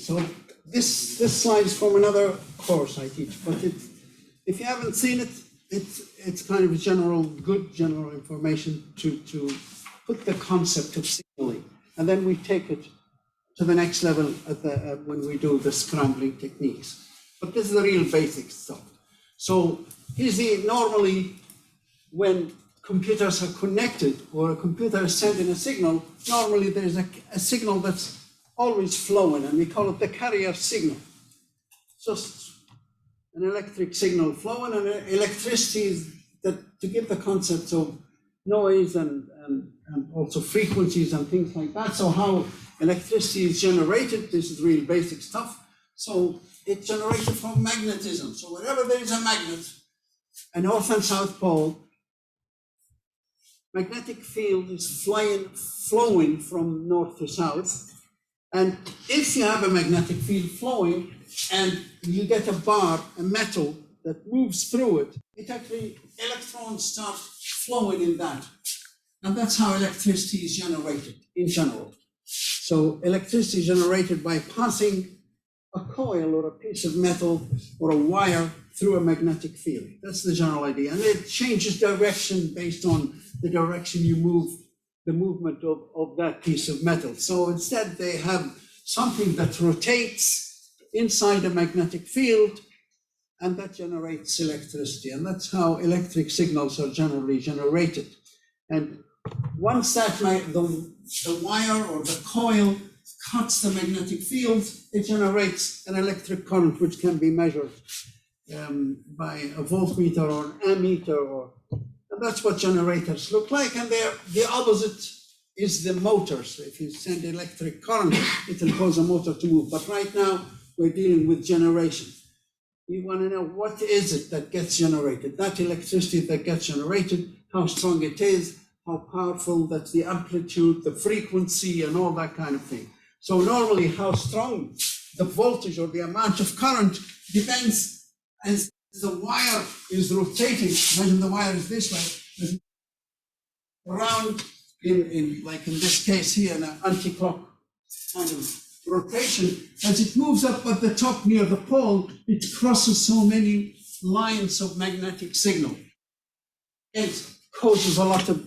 So this slide is from another course I teach, but if you haven't seen it, it's kind of good general information to put the concept of signaling, and then we take it to the next level when we do the scrambling techniques. But this is the real basic stuff. So normally when computers are connected or a computer is sending a signal, normally there's a signal that's always flowing, and we call it the carrier signal. Just an electric signal flowing, and electricity is to give the concepts of noise and also frequencies and things like that. So how electricity is generated, this is real basic stuff. So it's generated from magnetism. So wherever there is a magnet, a north and south pole, magnetic field is flowing from north to south. And if you have a magnetic field flowing and you get a bar, a metal that moves through it, electrons start flowing in that. And that's how electricity is generated in general. So electricity is generated by passing a coil or a piece of metal or a wire through a magnetic field. That's the general idea. And it changes direction based on the direction you move, the movement of that piece of metal. So instead they have something that rotates inside a magnetic field, and that generates electricity. And that's how electric signals are generally generated. And once that the wire or the coil cuts the magnetic field, it generates an electric current which can be measured by a voltmeter or an ammeter, and that's what generators look like. And the opposite is the motors. If you send electric current, it will cause a motor to move. But right now we're dealing with generation. You want to know what is it that gets generated, that electricity that gets generated, how strong it is, how powerful, that's the amplitude, the frequency, and all that kind of thing. So normally how strong the voltage or the amount of current depends as the wire is rotating. Imagine the wire is this way, around like in this case here, an anti-clock kind of rotation. As it moves up at the top near the pole, it crosses so many lines of magnetic signal. It causes a lot of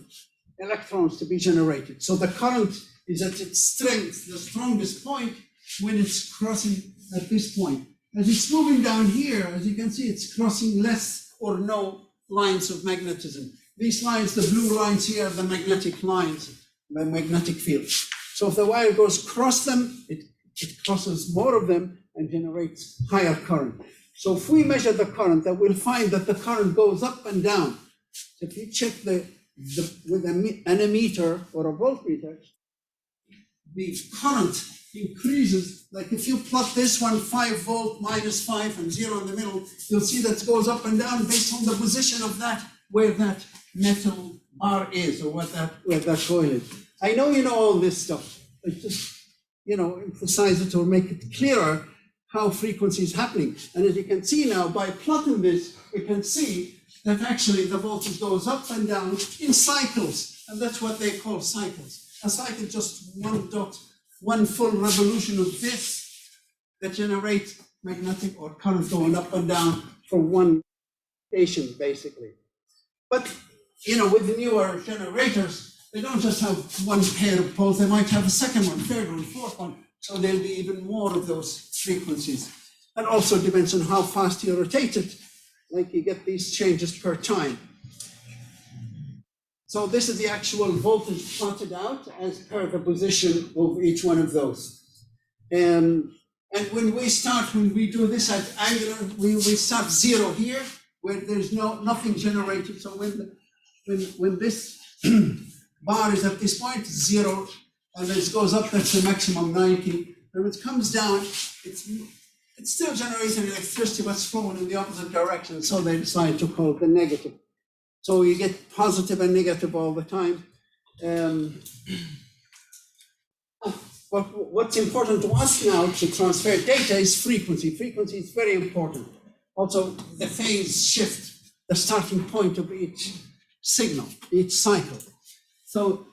electrons to be generated. So the current is at its strength, the strongest point, when it's crossing at this point. As it's moving down here, as you can see, it's crossing less or no lines of magnetism. These lines, the blue lines here, are the magnetic lines, the magnetic field. So if the wire goes across them, it crosses more of them and generates higher current. So if we measure the current, then we'll find that the current goes up and down. So if you check with an ammeter or a voltmeter, the current increases. Like if you plot this one, 5 volt, -5 and 0 in the middle, you'll see that it goes up and down based on the position of that, where that metal bar is, or where that coil is. I know you know all this stuff. I just, emphasize it or make it clearer how frequency is happening. And as you can see now, by plotting this, we can see that actually the voltage goes up and down in cycles, and that's what they call cycles. A cycle is just one full revolution of this that generates magnetic or current going up and down for one station, basically. But, with the newer generators, they don't just have one pair of poles, they might have a second one, third one, fourth one, so there'll be even more of those frequencies. And also depends on how fast you rotate it, like you get these changes per time. So this is the actual voltage plotted out as per the position of each one of those. And when we do this at angular, we start 0 here, where there's nothing generated. So when this bar is at this point, 0, and as it goes up, that's the maximum 90. And when it comes down, it's still generating electricity, but it's flowing in the opposite direction. So they decide to call it the negative. So you get positive and negative all the time. But what's important to us now to transfer data is frequency. Frequency is very important. Also, the phase shift, the starting point of each signal, each cycle. So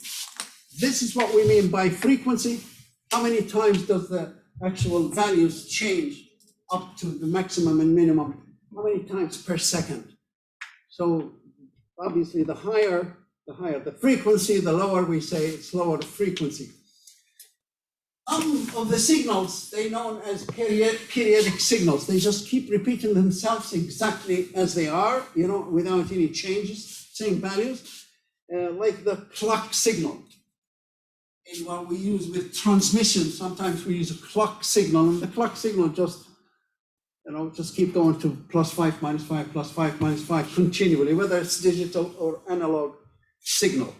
this is what we mean by frequency. How many times does the actual values change up to the maximum and minimum, how many times per second? So obviously the higher the frequency, the lower we say it's lower the frequency. Some of the signals, they're known as periodic signals. They just keep repeating themselves exactly as they are, you know, without any changes, same values, like the clock signal. And what we use with transmission, sometimes we use a clock signal, and the clock signal just, you know, just keep going to +5, -5, +5, -5 continually, whether it's digital or analog signal.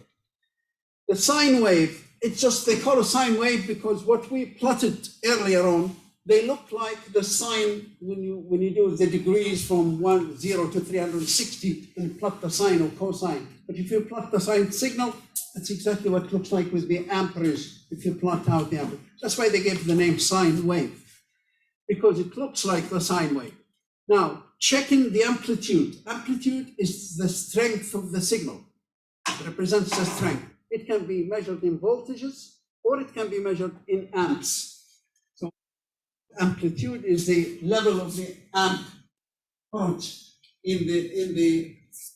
The sine wave, it's just, they call it sine wave because what we plotted earlier on, they look like the sine when you do the degrees from 0 to 360 and plot the sine or cosine. But if you plot the sine signal, that's exactly what it looks like with the amperage, if you plot out the amperage. That's why they gave the name sine wave, because it looks like the sine wave. Now, checking the amplitude. Amplitude is the strength of the signal. It represents the strength. It can be measured in voltages or it can be measured in amps. So amplitude is the level of the amp current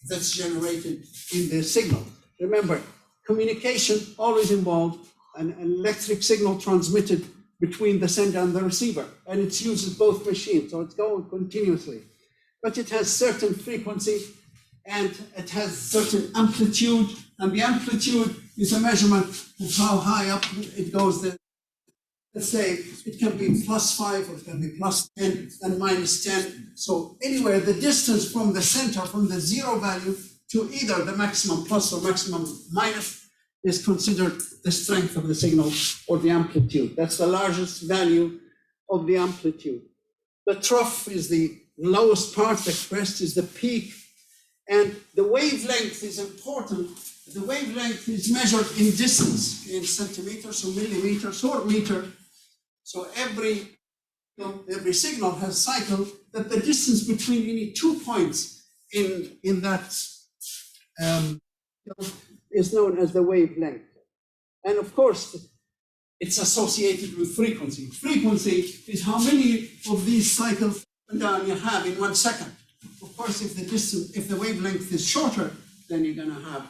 that's generated in the signal. Remember, communication always involved an electric signal transmitted between the sender and the receiver, and it uses both machines, so it's going continuously. But it has certain frequency and it has certain amplitude, and the amplitude is a measurement of how high up it goes. Let's say it can be +5 or it can be +10 and -10. So anywhere the distance from the center, from the zero value to either the maximum plus or maximum minus, is considered the strength of the signal or the amplitude. That's the largest value of the amplitude. The trough is the lowest part, expressed is the peak, and the wavelength is important. The wavelength is measured in distance, in centimeters or millimeters or meter. So every signal has cycle that the distance between any 2 points in that is known as the wavelength. And of course, it's associated with frequency. Frequency is how many of these cycles up and down you have in 1 second. Of course, if the wavelength is shorter, then you're going to have,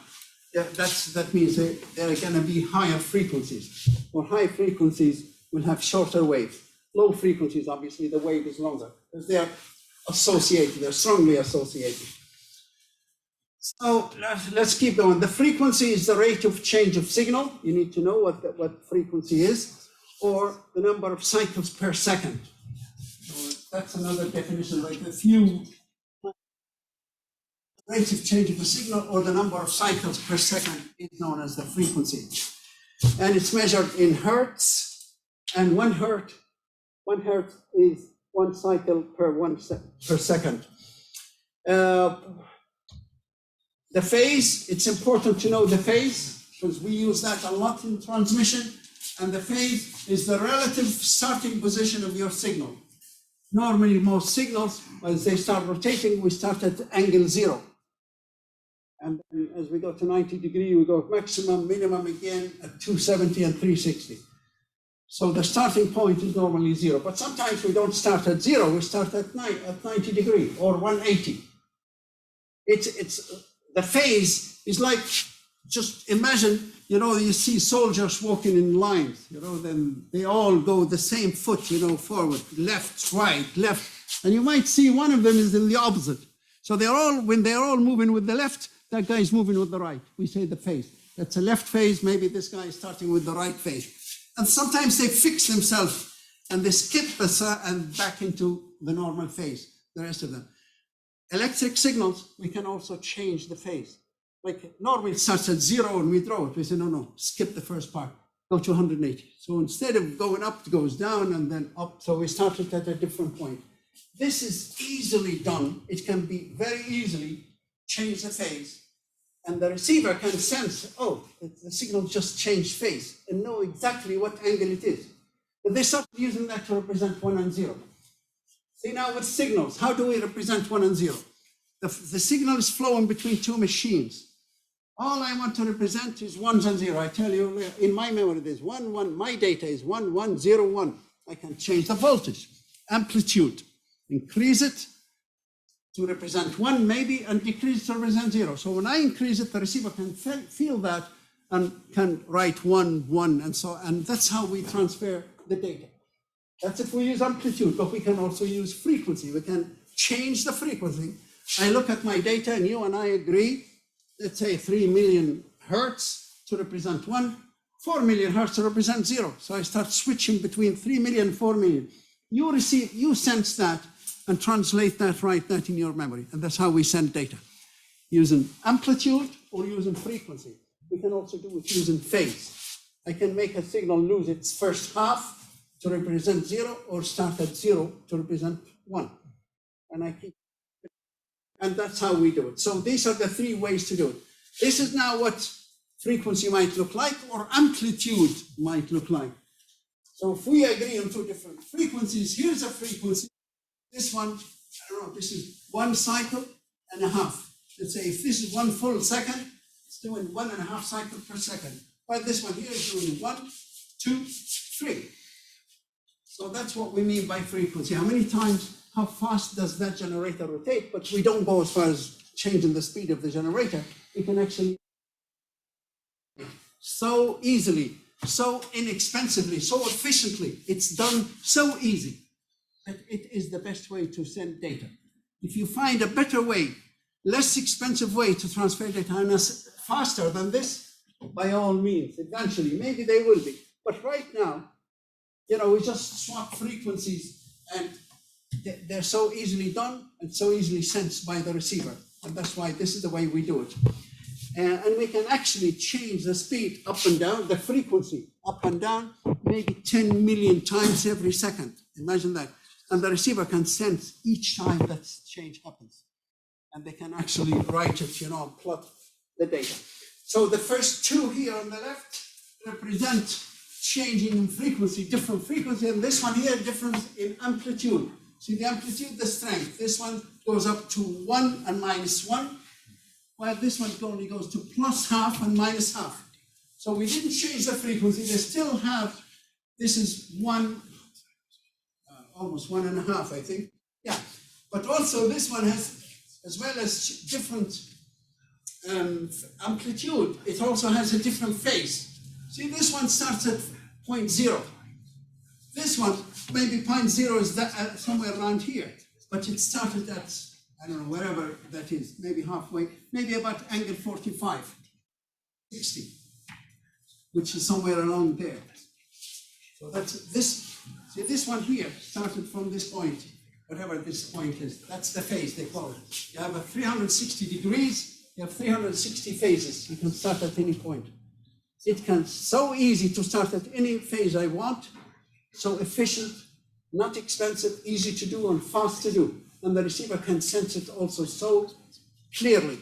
that means there are going to be higher frequencies. Or high frequencies will have shorter waves. Low frequencies, obviously, the wave is longer because they're associated, they're strongly associated. So let's keep going. The frequency is the rate of change of signal. You need to know what frequency is, or the number of cycles per second. So that's another definition, like a few rate of change of a signal or the number of cycles per second is known as the frequency. And it's measured in hertz, and 1 hertz is 1 cycle per second. The phase, it's important to know the phase because we use that a lot in transmission, and the phase is the relative starting position of your signal. Normally, most signals, as they start rotating, we start at angle 0. And then as we go to 90 degrees, we go maximum, minimum again at 270 and 360. So the starting point is normally 0, but sometimes we don't start at 0, we start at 90 degrees or 180. The phase is like, just imagine, you see soldiers walking in lines, then they all go the same foot, forward, left, right, left. And you might see one of them is in the opposite. So when they're all moving with the left, that guy is moving with the right. We say the phase. That's a left phase, maybe this guy is starting with the right phase. And sometimes they fix themselves and they skip and back into the normal phase, the rest of them. Electric signals, we can also change the phase. Like normally it starts at 0 and we draw it. We say, no, skip the first part, go to 180. So instead of going up, it goes down and then up. So we started at a different point. This is easily done. It can be very easily change the phase. And the receiver can sense, the signal just changed phase and know exactly what angle it is. But they started using that to represent 1 and 0. See now with signals, how do we represent 1 and 0? The signal is flowing between 2 machines. All I want to represent is 1s and 0. I tell you, in my memory, there's 1, 1. My data is 1, 1, 0, 1. I can change the voltage, amplitude, increase it to represent 1 maybe, and decrease it to represent 0. So when I increase it, the receiver can feel that and can write 1, 1, and so on. And that's how we transfer the data. That's if we use amplitude, but we can also use frequency. We can change the frequency. I look at my data and you and I agree, let's say 3 million hertz to represent 1, 4 million hertz to represent 0. So I start switching between 3 million and 4 million. You sense that and translate that, write that in your memory. And that's how we send data, using amplitude or using frequency. We can also do it using phase. I can make a signal lose its first half to represent 0 or start at 0 to represent 1. And that's how we do it. So these are the 3 ways to do it. This is now what frequency might look like or amplitude might look like. So if we agree on 2 different frequencies, here's a frequency. This one, I don't know, this is 1 cycle and a half. Let's say if this is 1 full second, it's doing 1.5 cycles per second. But this one here is doing 1, 2, 3. So that's what we mean by frequency. How many times, how fast does that generator rotate? But we don't go as far as changing the speed of the generator. We can actually so easily, so inexpensively, so efficiently. It's done so easy that it is the best way to send data. If you find a better way, less expensive way to transfer data and faster than this, by all means, eventually, maybe they will be. But right now, we just swap frequencies and they're so easily done and so easily sensed by the receiver. And that's why this is the way we do it. And we can actually change the speed up and down, the frequency up and down, maybe 10 million times every second. Imagine that. And the receiver can sense each time that change happens. And they can actually write it, and plot the data. So the first 2 here on the left represent changing in frequency, different frequency, and this one here, difference in amplitude. See the amplitude, the strength. This one goes up to 1 and -1, while this one only goes to +half and -half. So we didn't change the frequency. They still have, this is 1, almost 1.5, I think. Yeah, but also this one has, as well as different amplitude, it also has a different phase. See, this one starts at 0.0. This one, maybe 0.0 is that, somewhere around here, but it started at, I don't know, wherever that is, maybe halfway, maybe about angle 45, 60, which is somewhere along there. So that's this, see, this one here started from this point, whatever this point is. That's the phase, they call it. You have a 360 degrees, you have 360 phases. You can start at any point. It can, so easy to start at any phase I want, so efficient, not expensive, easy to do and fast to do. And the receiver can sense it also so clearly.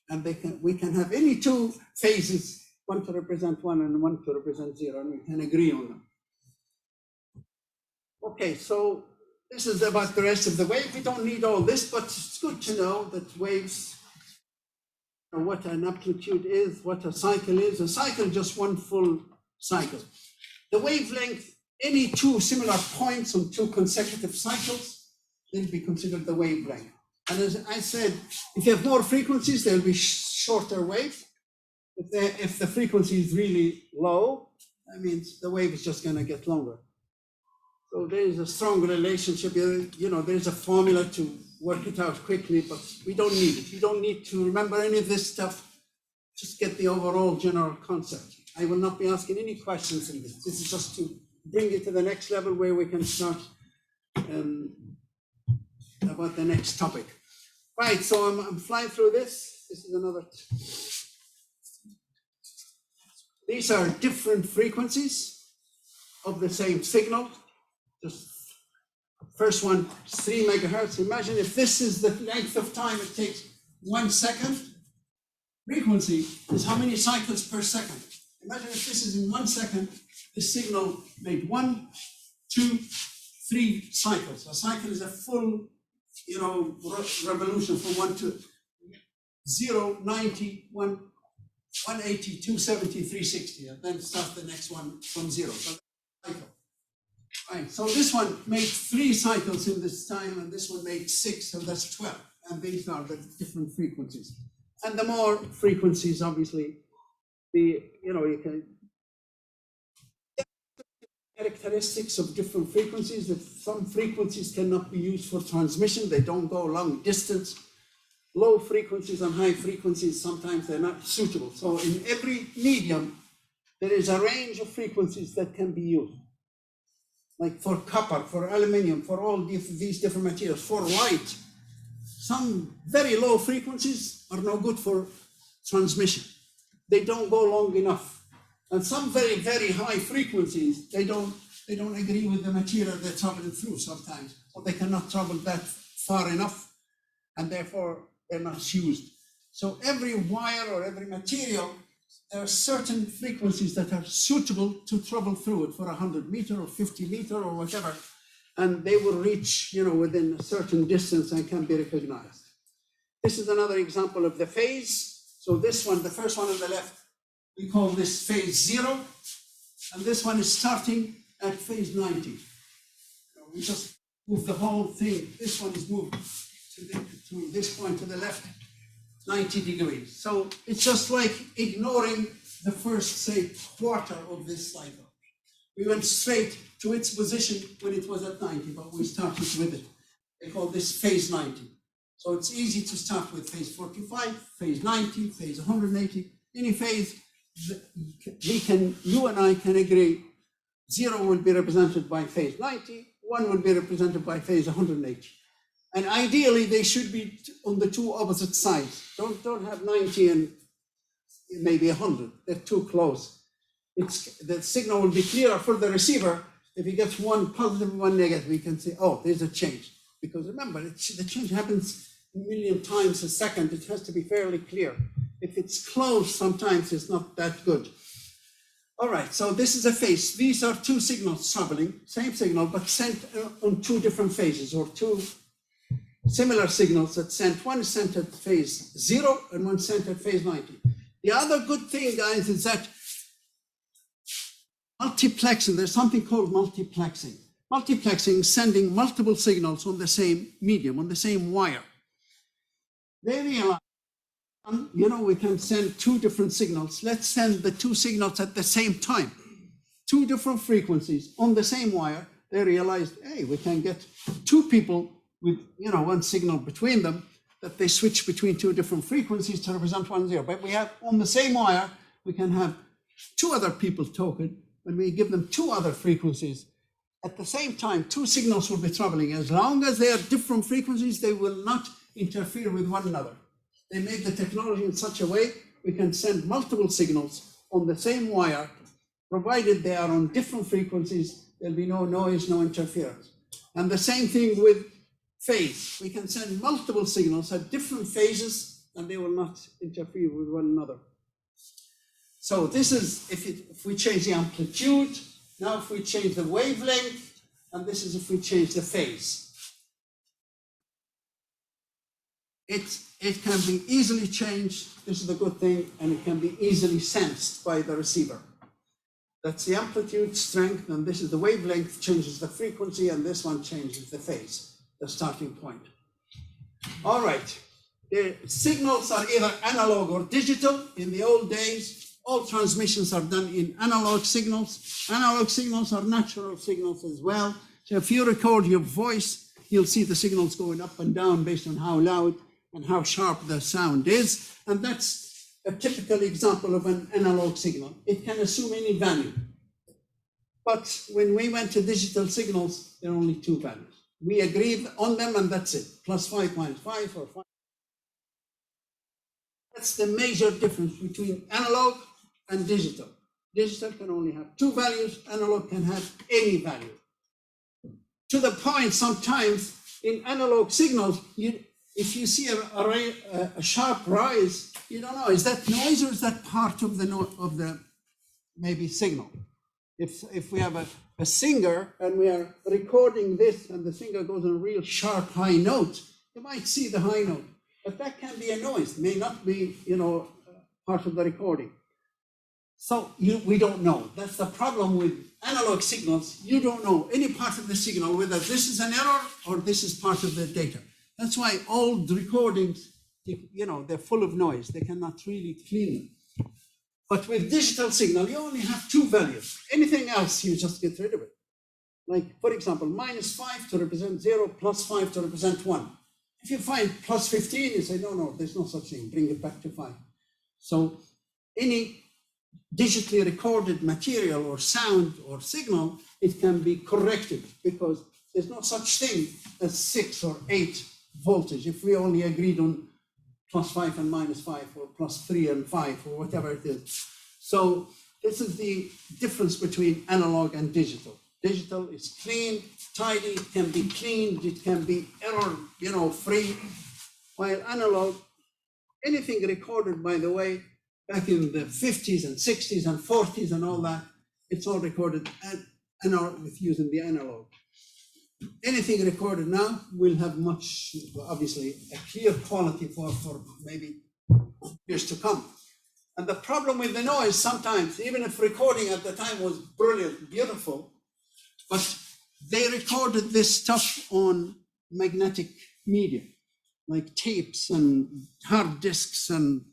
And we can have any 2 phases, 1 to represent 1 and 1 to represent 0, and we can agree on them. Okay, so this is about the rest of the wave. We don't need all this, but it's good to know that waves, what an amplitude is, what a cycle is. A cycle is just 1 full cycle. The wavelength, any 2 similar points on 2 consecutive cycles, will be considered the wavelength. And as I said, if you have more frequencies, there'll be shorter waves. If the frequency is really low, that means the wave is just going to get longer. So there is a strong relationship. There's a formula to work it out quickly, but we don't need it. You don't need to remember any of this stuff. Just get the overall general concept. I will not be asking any questions in this. This is just to bring it to the next level where we can start about the next topic. Right, so I'm flying through this. This is another. These are different frequencies of the same signal. Just first one, 3 megahertz. Imagine if this is the length of time it takes 1 second. Frequency is how many cycles per second. Imagine if this is in 1 second, the signal made 1, 2, 3 cycles. A cycle is a full, revolution from 1 to 0, 90, 180, 270, 360, and then start the next one from 0. So cycle. Right, so this one made 3 cycles in this time, and this one made 6, so that's 12. And these are the different frequencies. And the more frequencies, obviously, you can characteristics of different frequencies. That some frequencies cannot be used for transmission; they don't go long distance. Low frequencies and high frequencies, sometimes they're not suitable. So in every medium, there is a range of frequencies that can be used. Like for copper, for aluminum, for all these different materials, for light, some very low frequencies are no good for transmission. They don't go long enough. And some very, very high frequencies, they don't agree with the material they're traveling through sometimes, or they cannot travel that far enough, and therefore they're not used. So every wire or every material, there are certain frequencies that are suitable to travel through it for 100 meter or 50 meter or whatever, and they will reach, within a certain distance and can be recognized. This is another example of the phase. So this one, the first one on the left, we call this phase 0, and this one is starting at phase 90. We just move the whole thing. This one is moved to this point to the left, 90 degrees. So it's just like ignoring the first, say, quarter of this cycle. We went straight to its position when it was at 90, but we started with it. They call this phase 90. So it's easy to start with phase 45, phase 90, phase 180. Any phase, you and I can agree, 0 will be represented by phase 90, 1 will be represented by phase 180. And ideally, they should be on the 2 opposite sides. Don't have 90 and maybe 100. They're too close. The signal will be clearer for the receiver. If he gets one positive, one negative, we can say, oh, there's a change. Because remember, the change happens a million times a second. It has to be fairly clear. If it's close, sometimes it's not that good. All right, so this is a phase. These are 2 signals traveling, same signal, but sent on 2 different phases, or 2 similar signals that sent. One is sent at phase 0 and one sent at phase 90. The other good thing, guys, is that multiplexing, there's something called multiplexing. Multiplexing, sending multiple signals on the same medium, on the same wire. They realize, we can send 2 different signals. Let's send the 2 signals at the same time. 2 different frequencies on the same wire. They realized, hey, we can get 2 people with, 1 signal between them, that they switch between 2 different frequencies to represent 1, 0. But we have, on the same wire, we can have 2 other people talking. When we give them 2 other frequencies, at the same time, 2 signals will be traveling. As long as they are different frequencies, they will not interfere with one another. They made the technology in such a way we can send multiple signals on the same wire, provided they are on different frequencies. There'll be no noise, no interference. And the same thing with phase. We can send multiple signals at different phases, and they will not interfere with one another. So this is if we change the amplitude. Now if we change the wavelength, and this is if we change the phase. It can be easily changed. This is the good thing, and it can be easily sensed by the receiver. That's the amplitude, strength, and this is the wavelength, changes the frequency, and this one changes the phase, the starting point. All right, the signals are either analog or digital. In the old days, all transmissions are done in analog signals. Analog signals are natural signals as well. So if you record your voice, you'll see the signals going up and down based on how loud and how sharp the sound is. And that's a typical example of an analog signal. It can assume any value. But when we went to digital signals, there are only 2 values. We agreed on them, and that's it. +5, -5, or 5. That's the major difference between analog and digital. Digital can only have 2 values. Analog can have any value. To the point, sometimes in analog signals, if you see a sharp rise, you don't know, is that noise or is that part of the maybe signal? If we have a singer and we are recording this and the singer goes on a real sharp high note, you might see the high note, but that can be a noise, may not be, part of the recording. So we don't know. That's the problem with analog signals. You don't know any part of the signal, whether this is an error or this is part of the data. That's why old recordings, they're full of noise. They cannot really clean them. But with digital signal, you only have two values. Anything else, you just get rid of it. Like, for example, -5 to represent 0, +5 to represent 1. If you find +15, you say, no, there's no such thing. Bring it back to 5. So any digitally recorded material or sound or signal, it can be corrected because there's no such thing as 6 or 8 voltage. If we only agreed on +5 and -5 or +3 and 5 or whatever it is. So this is the difference between analog and digital. Digital is clean, tidy, it can be cleaned, it can be error, free. While analog, anything recorded, by the way, back in the 50s and 60s and 40s and all that, it's all recorded with using the analog. Anything recorded now will have much, obviously, a clear quality for maybe years to come. And the problem with the noise, sometimes, even if recording at the time was brilliant, beautiful, but they recorded this stuff on magnetic media, like tapes and hard disks and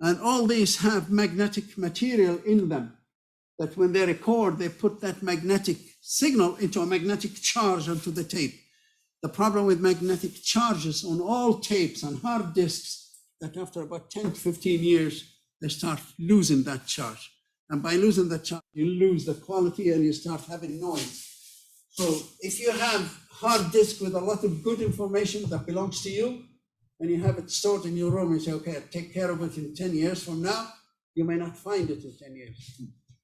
all these have magnetic material in them that when they record, they put that magnetic signal into a magnetic charge onto the tape. The problem with magnetic charges on all tapes and hard disks, that after about 10 to 15 years, they start losing that charge. And by losing that charge, you lose the quality and you start having noise. So if you have hard disk with a lot of good information that belongs to you, and you have it stored in your room and say, okay, I'll take care of it in 10 years from now, you may not find it in 10 years.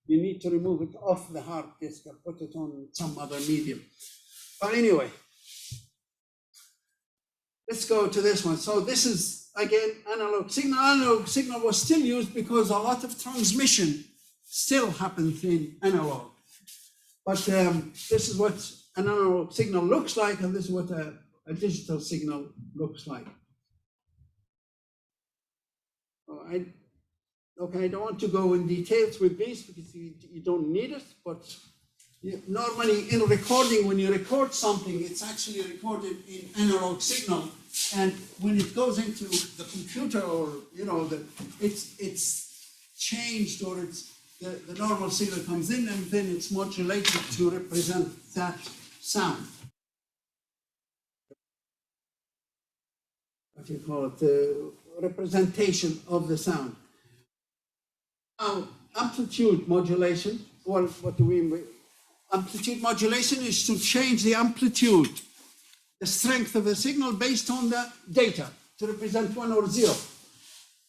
You need to remove it off the hard disk and put it on some other medium. But anyway, let's go to this one. So this is, again, analog signal. Analog signal was still used because a lot of transmission still happens in analog. But this is what an analog signal looks like, and this is what a digital signal looks like. I don't want to go in details with these because you don't need it, but normally in recording, when you record something, it's actually recorded in analog signal, and when it goes into the computer or, it's changed, or the normal signal comes in and then it's modulated to represent that sound. What do you call it? The representation of the sound. Now, amplitude modulation, well, what do we mean? Amplitude modulation is to change the amplitude, the strength of the signal based on the data to represent 1 or 0.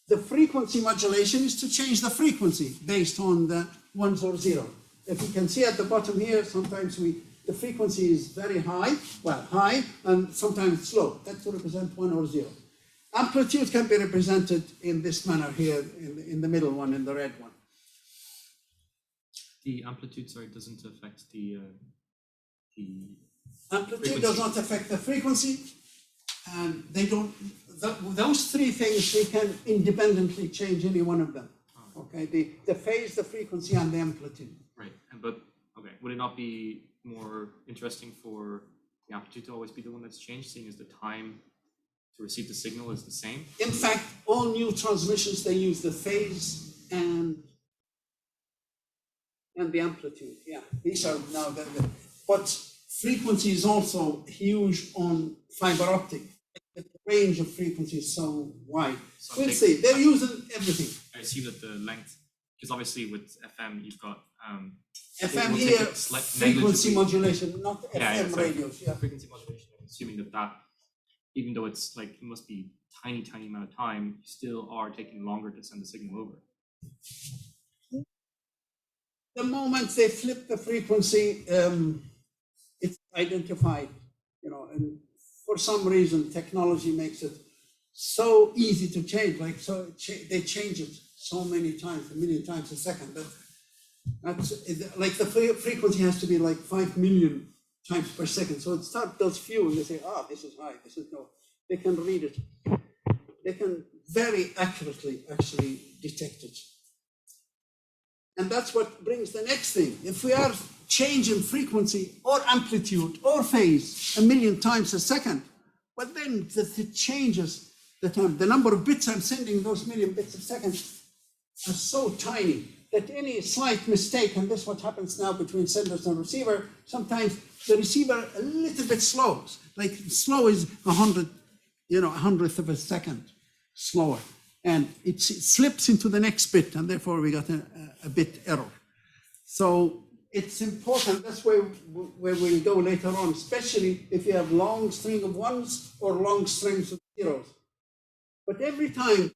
The frequency modulation is to change the frequency based on the 1s or 0. If you can see at the bottom here, sometimes the frequency is very high, and sometimes slow. That's to represent 1 or 0. Amplitude can be represented in this manner here, in the middle one, in the red one. The amplitude, sorry, doesn't affect the amplitude frequency. Does not affect the frequency, and they don't. Those three things, we can independently change any one of them. Oh. Okay, the phase, the frequency, and the amplitude. Right, but okay, would it not be more interesting for the amplitude to always be the one that's changed, seeing as the time to receive the signal is the same? In fact, all new transmissions, they use the phase and the amplitude. Yeah, these are now but frequency is also huge on fiber optic. The range of frequency is so wide. So we'll see. They're using everything. I assume that the length, because obviously with FM you've got FM here, frequency modulation, not FM radios. Yeah, frequency modulation. I'm assuming that even though it's like it must be tiny amount of time, you still are taking longer to send the signal over. The moment they flip the frequency, it's identified, and for some reason, technology makes it so easy to change. They change it so many times, a million times a second. That's like the frequency has to be like 5 million times per second. So it does few, and they say, this is high, this is low. They can read it. They can very accurately actually detect it. And that's what brings the next thing. If we are changing frequency or amplitude or phase 1,000,000 times a second, but then it changes the time. The number of bits I'm sending, those 1,000,000 bits a second, are so tiny that any slight mistake, and this is what happens now between senders and receiver, sometimes the receiver a little bit slows. Like slow is 100th of a second slower. And it slips into the next bit, and therefore we got a bit error. So it's important, that's where we'll go later on, especially if you have long string of ones or long strings of zeros. But every time,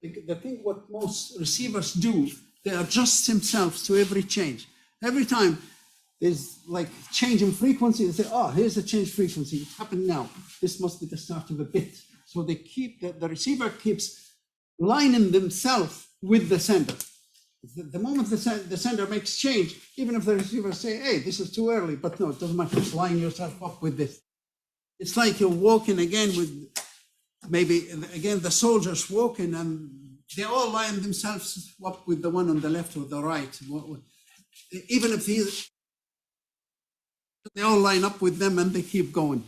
the thing what most receivers do, they adjust themselves to every change. Every time there's like change in frequency, they say, oh, here's a change frequency, it happened now. This must be the start of a bit. So they keep, the receiver keeps lining themselves with the sender. The moment the sender makes change, even if the receiver say, hey, this is too early, but no, it doesn't matter, just line yourself up with this. It's like you're walking again with, maybe again, the soldiers walking and they all line themselves up with the one on the left or the right. Even if they all line up with them and they keep going.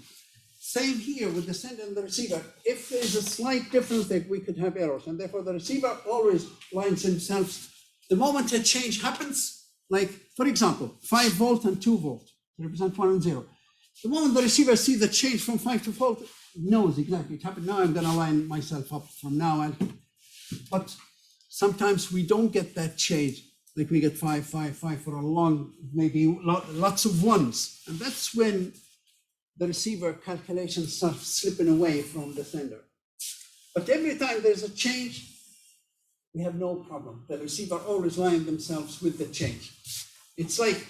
Same here with the sender and the receiver. If there's a slight difference, that we could have errors, and therefore the receiver always lines himself. The moment a change happens, like for example, 5 volt and 2 volt, represent 1 and 0. The moment the receiver sees the change from 5 to 4 volt, knows exactly it happened. Now I'm going to line myself up from now on. But sometimes we don't get that change. Like we get 5, 5, 5 for a long, maybe lots of ones, and that's when the receiver calculations start slipping away from the sender. But every time there's a change, we have no problem. The receiver always line themselves with the change. It's like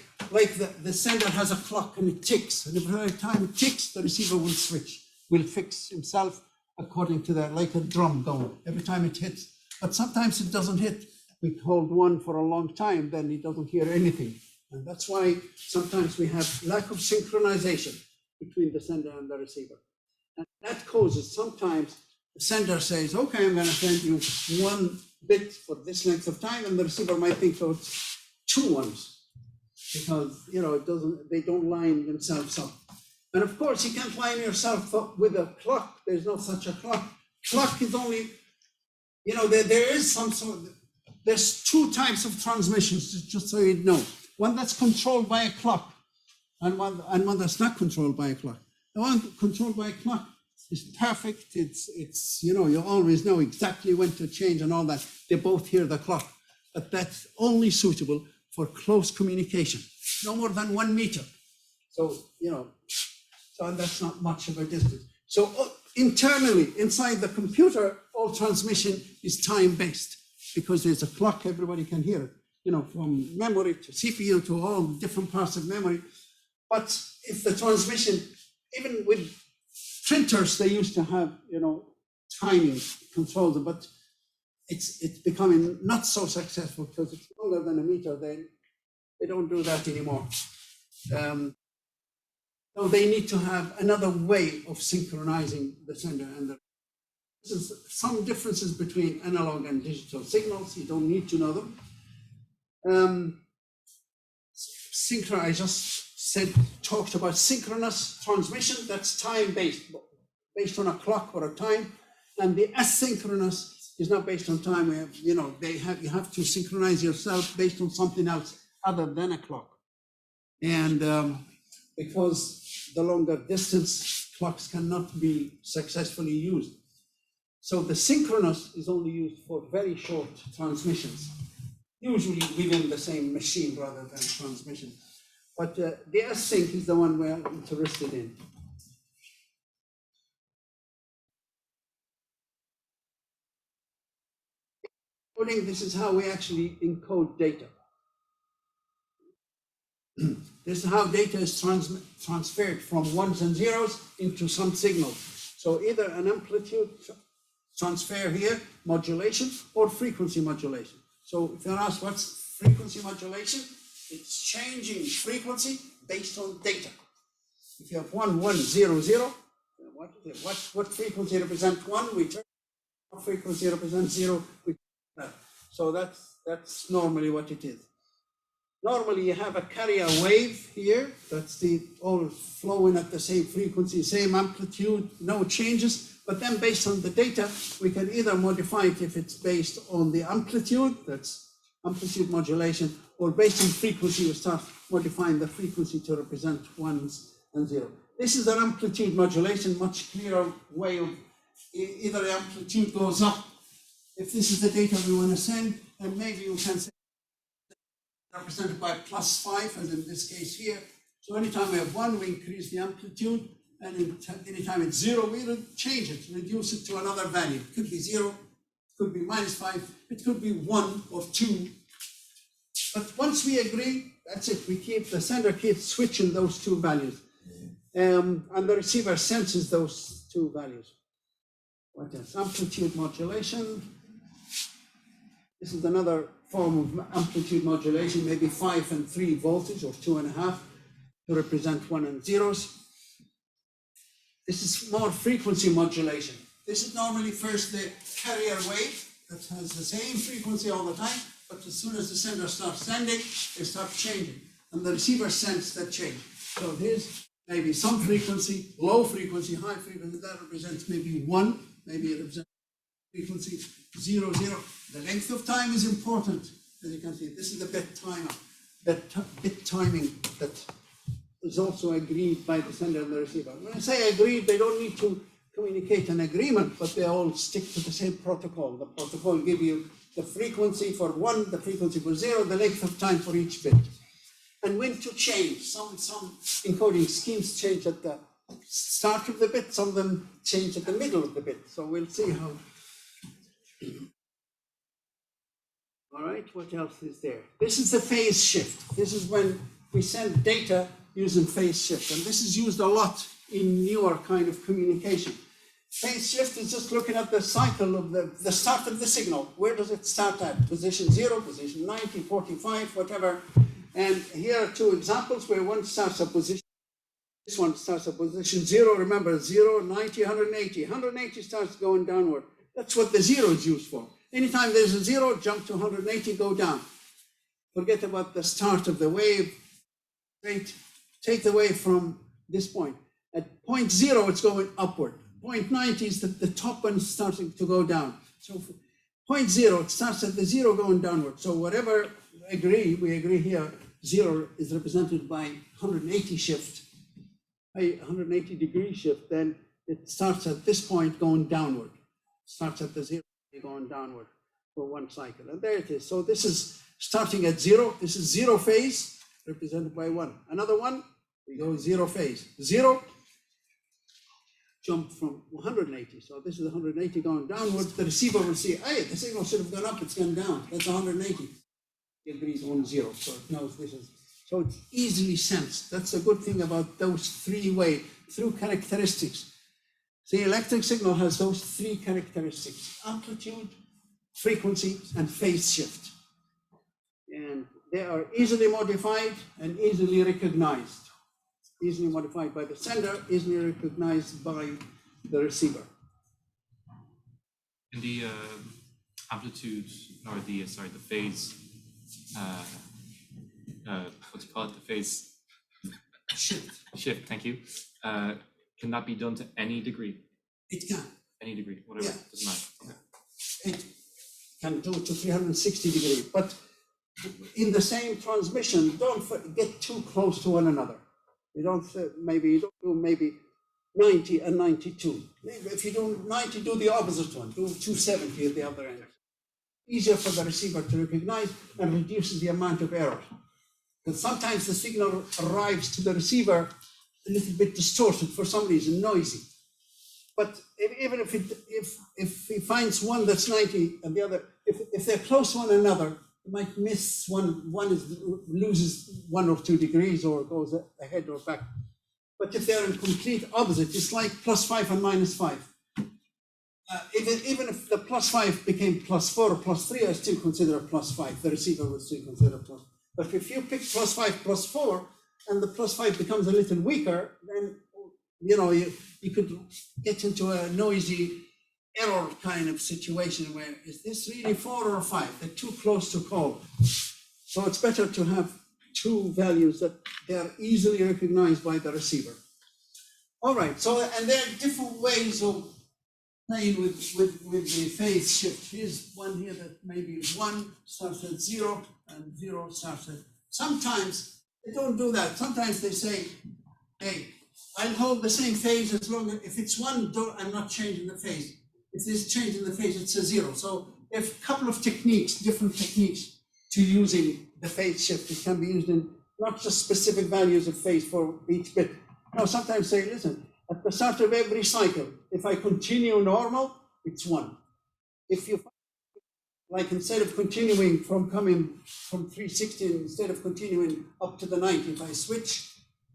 the sender has a clock and it ticks, and every time it ticks, the receiver will switch, will fix himself according to that, like a drum going, every time it hits. But sometimes it doesn't hit. We hold one for a long time, then he doesn't hear anything. And that's why sometimes we have lack of synchronization between the sender and the receiver. And that causes sometimes the sender says, okay, I'm going to send you 1 bit for this length of time, and the receiver might think, oh, it's 2 ones, because they don't line themselves up. And of course, you can't line yourself up with a clock. There's no such a clock. Clock is only, there is some sort of, there's 2 types of transmissions, just so you know. One that's controlled by a clock, and one that's not controlled by a clock. The one controlled by a clock is perfect. It's you always know exactly when to change and all that. They both hear the clock, but that's only suitable for close communication, no more than 1 meter. So so that's not much of a distance. So internally, inside the computer, all transmission is time-based, because there's a clock, everybody can hear it, from memory to CPU to all different parts of memory. But if the transmission, even with printers, they used to have, timing controls, but it's becoming not so successful because it's longer than a meter. They don't do that anymore. So they need to have another way of synchronizing the sender and the. There's some differences between analog and digital signals. You don't need to know them. I just talked about synchronous transmission. That's time-based, based on a clock or a time. And the asynchronous is not based on time. You have to synchronize yourself based on something else other than a clock. And because the longer distance, clocks cannot be successfully used. So the synchronous is only used for very short transmissions, usually within the same machine rather than transmission. But the async is the one we're interested in. This is how we actually encode data. This is how data is transferred from ones and zeros into some signal. So either an amplitude transfer here, modulation, or frequency modulation. So if you're asked what's frequency modulation, it's changing frequency based on data. If you have 1, 1, 0, 0, what frequency represents 1, we turn. What frequency represents 0, we turn that. So that's normally what it is. Normally you have a carrier wave here, that's the all flowing at the same frequency, same amplitude, no changes. But then based on the data, we can either modify it if it's based on the amplitude, that's amplitude modulation, or based on frequency, we start modifying the frequency to represent ones and zero. This is an amplitude modulation, much clearer way of either the amplitude goes up. If this is the data we want to send, and maybe you can say represented by +5, as in this case here. So anytime we have 1, we increase the amplitude, and anytime it's 0, we change it, reduce it to another value. It could be 0, it could be -5, it could be 1 or 2. But once we agree, that's it. The sender keeps switching those two values. And the receiver senses those two values. What else? Amplitude modulation. This is another form of amplitude modulation, maybe 5 and 3 voltage or 2.5 to represent 1 and zeros. This is more frequency modulation. This is normally first the carrier wave that has the same frequency all the time, but as soon as the sender starts sending, it starts changing, and the receiver senses that change. So here's maybe some frequency, low frequency, high frequency, that represents maybe 1, maybe it represents frequency 0, 0. The length of time is important, as you can see. This is the bit timer, that bit timing that is also agreed by the sender and the receiver. When I say agreed, they don't need to communicate an agreement, but they all stick to the same protocol. The protocol gives you the frequency for 1, the frequency for 0, the length of time for each bit. And when to change. Some encoding schemes change at the start of the bit, some of them change at the middle of the bit. So we'll see how. All right, what else is there? This is the phase shift. This is when we send data using phase shift. And this is used a lot in newer kind of communication. Phase shift is just looking at the cycle of the start of the signal. Where does it start at? Position 0, position 90, 45, whatever. And here are two examples where one starts at position. This one starts at position 0. Remember, 0, 90, 180. 180 starts going downward. That's what the 0 is used for. Anytime there's a 0, jump to 180, go down. Forget about the start of the wave. Take the wave from this point. At point 0, it's going upward. Point 90 is the top one starting to go down. So point 0, it starts at the 0 going downward. So whatever we agree here, 0 is represented by 180 shift, 180 degree shift, then it starts at this point going downward. Starts at the 0 going downward for one cycle. And there it is. So this is starting at 0. This is 0 phase represented by 1. Another one, we go 0 phase. 0, jump from 180. So this is 180 going downwards. The receiver will see, hey, the signal should have gone up, it's gone down. That's 180. It agrees on 0. So it knows this is. So it's easily sensed. That's a good thing about those through characteristics. The electric signal has those 3 characteristics: amplitude, frequency, and phase shift. And they are easily modified and easily recognized. Easily modified by the sender, easily recognized by the receiver. In the amplitude, or the phase, what do you call it? The phase shift, thank you. Can that be done to any degree? It can. Any degree, whatever, Yeah. doesn't matter. Okay. It can do it to 360 degrees, but in the same transmission, don't get too close to one another. You don't do maybe 90 and 92. Maybe if you do 90, do the opposite one. Do 270 at the other end. Easier for the receiver to recognize and reduces the amount of error. Because sometimes the signal arrives to the receiver a little bit distorted for some reason, noisy. But even if he finds one that's 90 and the other, if they're close to one another, you might miss one loses 1 or 2 degrees or goes ahead or back. But if they're in complete opposite, it's like +5 and -5. Even if the +5 became +4 or +3, I still consider a +5. The receiver would still consider +. But if you pick +5, +4, and the +5 becomes a little weaker, then you could get into a noisy error kind of situation where is this really 4 or 5? They're too close to call. So it's better to have two values that they are easily recognized by the receiver. All right, so and there are different ways of playing with the phase shift. Here's one here that maybe 1 starts at 0 and 0 starts at. Sometimes they don't do that. Sometimes they say, hey, I'll hold the same phase as long as if it's 1, I'm not changing the phase. If there's change in the phase, it's a 0. So there's a couple of techniques, different techniques to using the phase shift. It can be used in not just specific values of phase for each bit. No, sometimes say, listen, at the start of every cycle, if I continue normal, it's 1. If you, like instead of continuing from coming from 360, instead of continuing up to the 90, if I switch,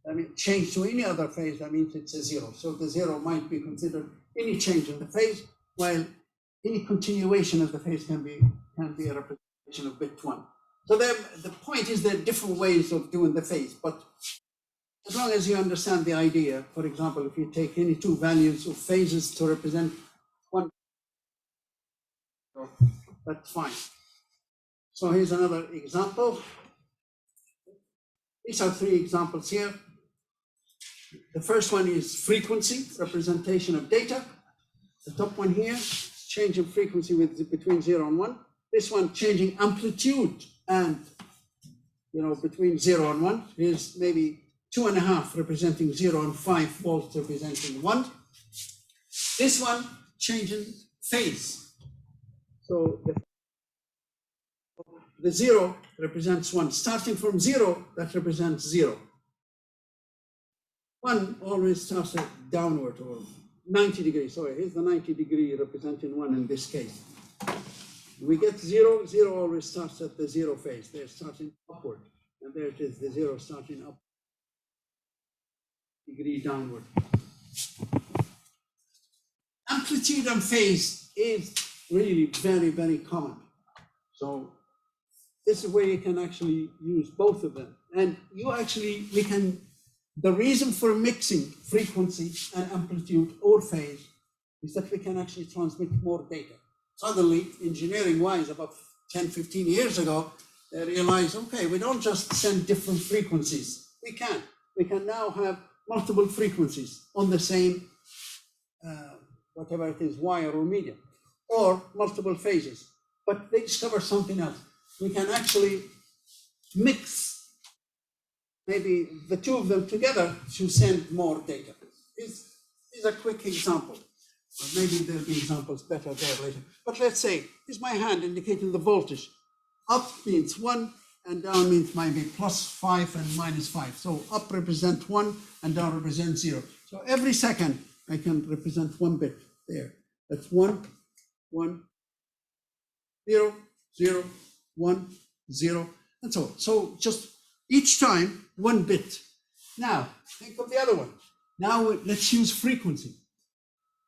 I mean, change to any other phase, that means it's a 0. So the 0 might be considered any change in the phase, while any continuation of the phase can be a representation of bit 1. So the point is there are different ways of doing the phase, but as long as you understand the idea, for example, if you take any two values of phases to represent one, that's fine. So here's another example. These are 3 examples here. The first one is frequency, representation of data. The top one here, change in frequency between 0 and 1. This one, changing amplitude and, between 0 and 1. Here's maybe 2.5 representing 0 and 5 volts representing 1. This one, changing phase. So the 0 represents 1. Starting from 0, that represents 0. 1 always starts at downward or 90 degrees. Sorry, here's the 90 degree representing 1 in this case. We get 0, 0 always starts at the 0 phase. They're starting upward. And there it is, the 0 starting up, degree downward. Amplitude and phase is really very, very common. So this is where you can actually use both of them. And the reason for mixing frequency and amplitude or phase is that we can actually transmit more data. Suddenly, engineering-wise, about 10, 15 years ago, they realized, okay, we don't just send different frequencies. We can now have multiple frequencies on the same, whatever it is, wire or medium, or multiple phases. But they discovered something else. We can actually mix maybe the two of them together to send more data. This is a quick example. Or maybe there'll be examples better there later. But let's say, here's my hand indicating the voltage. Up means 1, and down means maybe +5 and -5. So up represents 1, and down represents 0. So every second, I can represent 1 bit there. That's 1, 1, 0, 0, 1, 0, and so on. So just each time, 1 bit. Now, think of the other one. Now let's use frequency.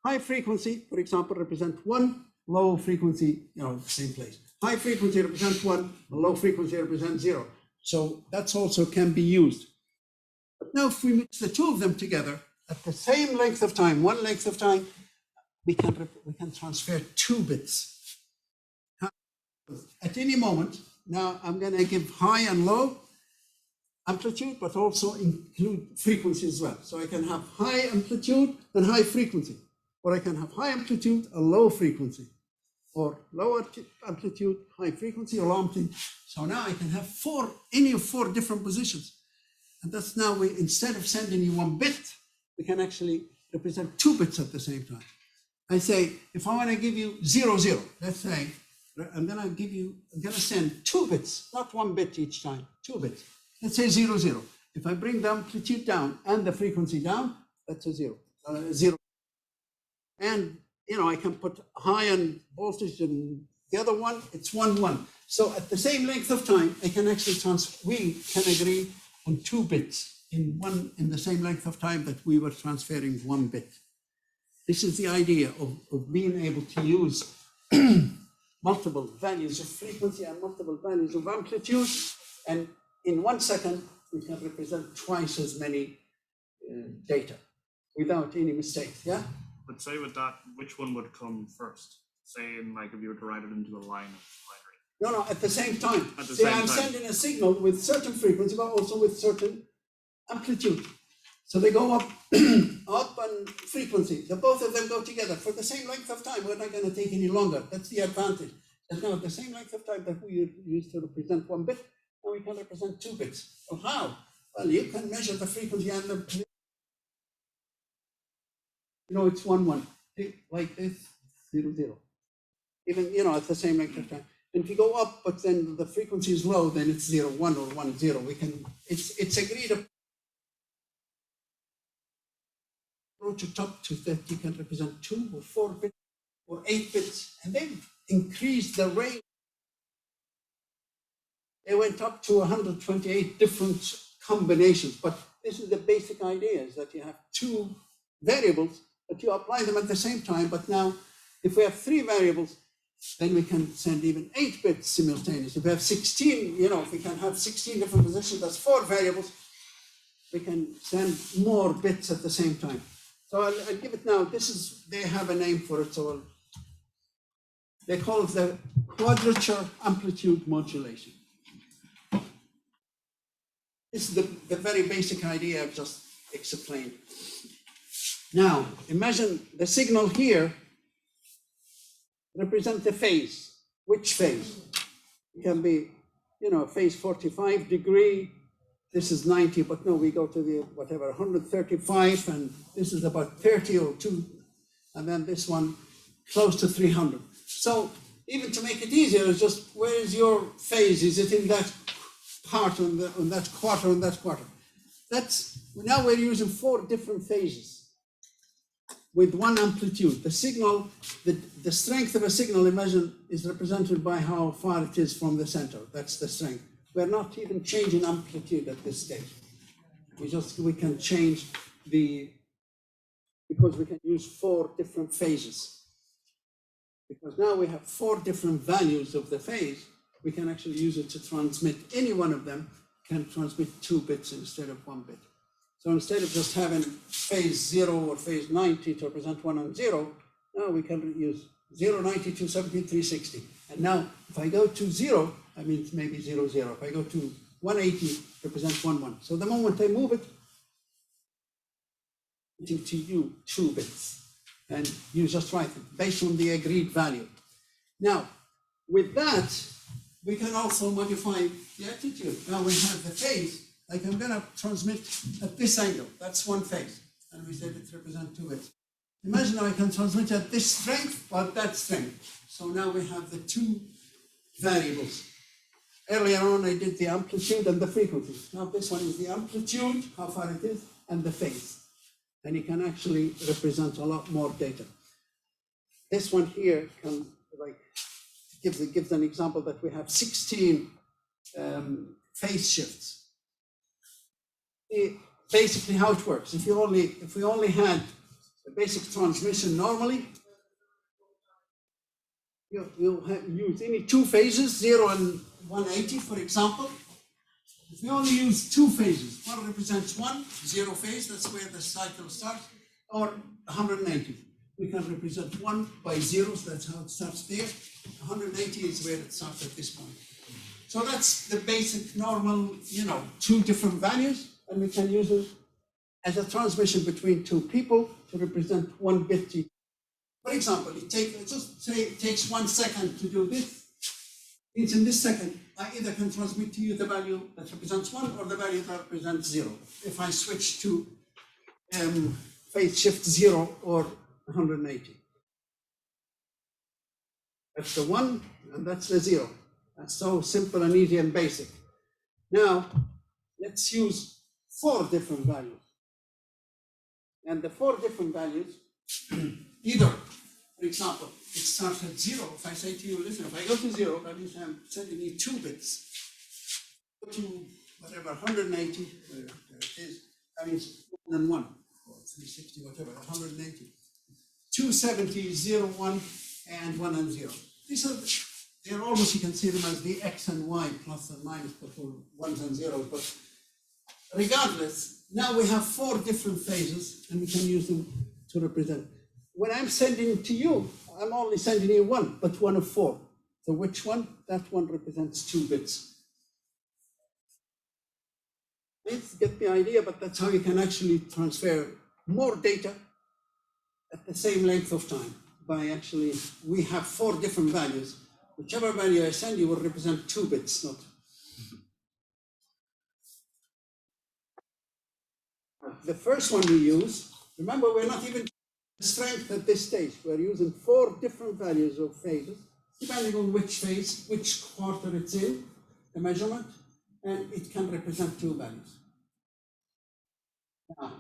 High frequency, for example, represent 1, low frequency, same place. High frequency represents 1, low frequency represents 0. So that's also can be used. But now if we mix the two of them together at the same length of time, 1 length of time, we can transfer 2 bits. At any moment, now I'm going to give high and low amplitude, but also include frequency as well. So I can have high amplitude and high frequency, or I can have high amplitude and low frequency, or low amplitude, high frequency, or low amplitude. So now I can have any of 4 different positions. And that's now instead of sending you 1 bit, we can actually represent 2 bits at the same time. I say, if I want to give you 0, 0, let's say, I'm going to send 2 bits, not 1 bit each time, 2 bits. Let's say 0, 0. If I bring the amplitude down and the frequency down, that's a 0. 0. And, I can put high on voltage and the other one, it's 1, 1. So at the same length of time, we can agree on 2 bits in the same length of time that we were transferring 1 bit. This is the idea of being able to use multiple values of frequency and multiple values of amplitude, and in 1 second, we can represent twice as many data without any mistakes, yeah? But say with that, which one would come first? Say, in like if you were to write it into a line of binary. No, at the same time. At the See, same I'm time. sending a signal with certain frequency, but also with certain amplitude. So they go up, up on frequency. The both of them go together for the same length of time. We're not going to take any longer. That's the advantage. And now the same length of time that we used to represent 1 bit, now we can represent 2 bits. So how? Well, you can measure the frequency and the, it's 1, 1. Like this, 0, 0. Even, at the same length of time. And if you go up, but then the frequency is low, then it's 0, 1 or 1, 0. We can, it's agreed upon. Approach it up to that you can represent 2 or 4 bits or 8 bits, and then increase the range. They went up to 128 different combinations, but this is the basic idea, is that you have 2 variables, but you apply them at the same time. But now, if we have 3 variables, then we can send even 8 bits simultaneously. If we have 16, if we can have 16 different positions, that's 4 variables, we can send more bits at the same time. So I'll give it now. They have a name for it, so they call it the quadrature amplitude modulation. This is the very basic idea I've just explained. Now, imagine the signal here represents the phase. Which phase? It can be, phase 45 degree. This is 90, but no, we go to the, 135, and this is about 30 or 2, and then this one close to 300. So even to make it easier, it's just, where is your phase? Is it in that part, on that quarter, on that quarter? Now we're using 4 different phases with 1 amplitude. The signal, the strength of a signal, imagine, is represented by how far it is from the center. That's the strength. We're not even changing amplitude at this stage. We can change because we can use 4 different phases. Because now we have 4 different values of the phase, we can actually use it to transmit. Any one of them can transmit 2 bits instead of 1 bit. So instead of just having phase 0 or phase 90 to represent 1 and 0, now we can use 0, 90, 270, 360. And now if I go to 0, I mean, it's maybe 0, 0. If I go to 180, represents 1, 1. So the moment I move it, it's to you 2 bits. And you just write it based on the agreed value. Now, with that, we can also modify the attitude. Now we have the phase. Like, I'm going to transmit at this angle. That's 1 phase. And we said it represents 2 bits. Imagine I can transmit at this strength or that strength. So now we have the 2 variables. Earlier on, I did the amplitude and the frequency. Now this one is the amplitude, how far it is, and the phase. And it can actually represent a lot more data. This one here can, gives an example that we have 16 phase shifts. Basically, how it works. If we only had the basic transmission normally, you'll use any 2 phases, 0 and 180, for example. If we only use 2 phases, one represents 1, 0 phase, that's where the cycle starts, or 180. We can represent 1 by zeros, that's how it starts there. 180 is where it starts at this point. So that's the basic normal, 2 different values, and we can use it as a transmission between 2 people to represent 1 bit each. For example, it takes 1 second to do this. It's in this second, I either can transmit to you the value that represents 1 or the value that represents 0. If I switch to phase shift 0 or 180. That's the 1 and that's the 0. That's so simple and easy and basic. Now, let's use 4 different values. And the 4 different values, either, for example, it starts at 0. If I say to you, listen, if I go to 0, that means I'm sending you 2 bits. Go to whatever, 180, there it is, that means 1 and 1, or 360, whatever, 180. 270, 0, 1, and 1 and 0. These are, they're almost, you can see them as the X and Y, plus and minus, before 1s and 0s, but regardless, now we have 4 different phases, and we can use them to represent. when I'm sending to you, I'm only sending you one, but one of 4. So which one? That one represents 2 bits. Please get the idea, but that's how you can actually transfer more data at the same length of time. By actually, we have 4 different values. Whichever value I send you will represent 2 bits, not. The first one we use, remember, we're not even the strength at this stage. We're using 4 different values of phases, depending on which phase, which quarter it's in, the measurement, and it can represent 2 values. Now,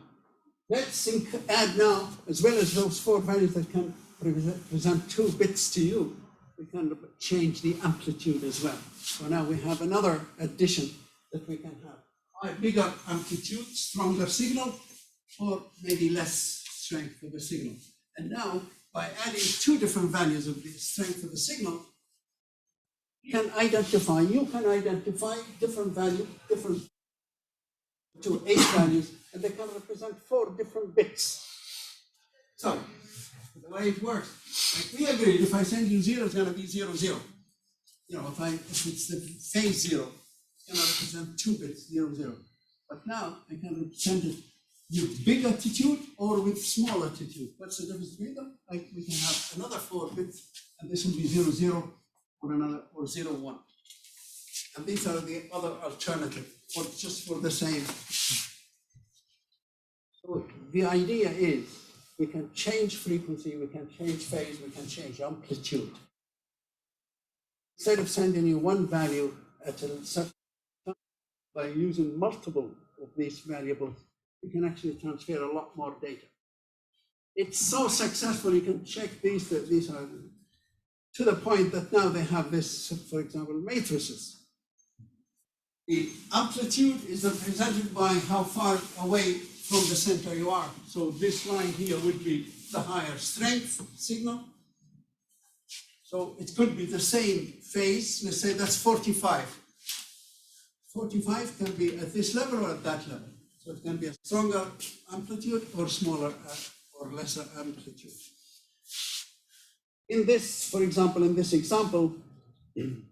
let's add now, as well as those 4 values that can represent 2 bits to you, we can change the amplitude as well. So now we have another addition that we can have. A bigger amplitude, stronger signal, or maybe less strength of the signal. And now, by adding 2 different values of the strength of the signal, you can identify different value, different to 8 values, and they can represent 4 different bits. So, the way it works, like we agreed, if I send you 0, it's going to be 0, 0. You know, if it's the phase 0, it's going to represent 2 bits, 0, 0. But now I can represent it with big attitude or with small attitude. What's the difference between them? Like we can have another 4 bits, and this will be 0, 0, or 0, 1. And these are the other alternative, or just for the same. So the idea is we can change frequency, we can change phase, we can change amplitude. Instead of sending you one value at a certain time, by using multiple of these variables, we can actually transfer a lot more data. It's so successful, you can check these are to the point that now they have this, for example, matrices. The amplitude is represented by how far away from the center you are. So this line here would be the higher strength signal. So it could be the same phase. Let's say that's 45. 45 can be at this level or at that level. So it can be a stronger amplitude or smaller or lesser amplitude. In this, for example, in this example, you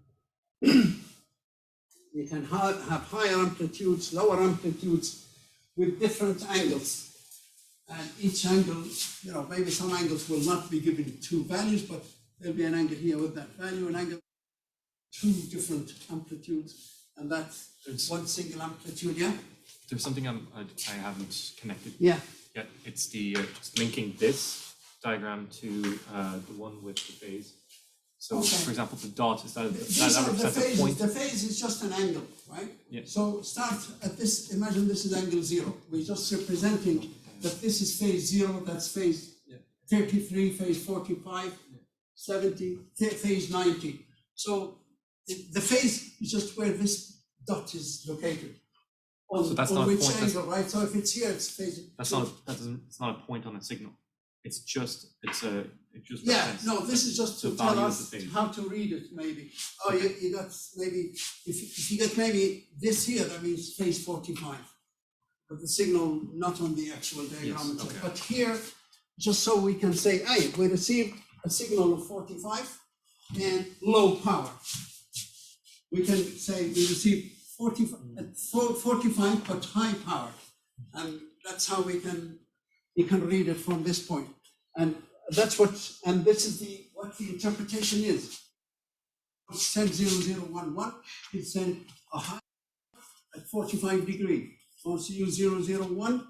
can have higher amplitudes, lower amplitudes with different angles. And each angle, you know, maybe some angles will not be given 2 values, but there'll be an angle here with that value, an angle, 2 different amplitudes, and that's one single amplitude, yeah? There's something I haven't connected yet. It's the just linking this diagram to the one with the phase. So, okay. For example, the dot is that a point. The phase is just an angle, right? Yeah. So start at this. Imagine this is angle 0. We're just representing that this is phase 0. That's phase 33, phase 45, 70, phase 90. So the phase is just where this dot is located. So that's not which a point. Angle, right? So if it's here, it's phase. It's not a point on a signal. It just yeah, no, this is just to tell us how to read it, maybe. Oh, you got maybe, if you get maybe this here, that means phase 45. But the signal not on the actual diagram. Yes, okay. But here, just so we can say, hey, we received a signal of 45 and low power. We can say we received 45 but high power. And that's how you can read it from this point. And that's this is what the interpretation is. Send 0011, it send a high at 45 degrees. Once you use 001,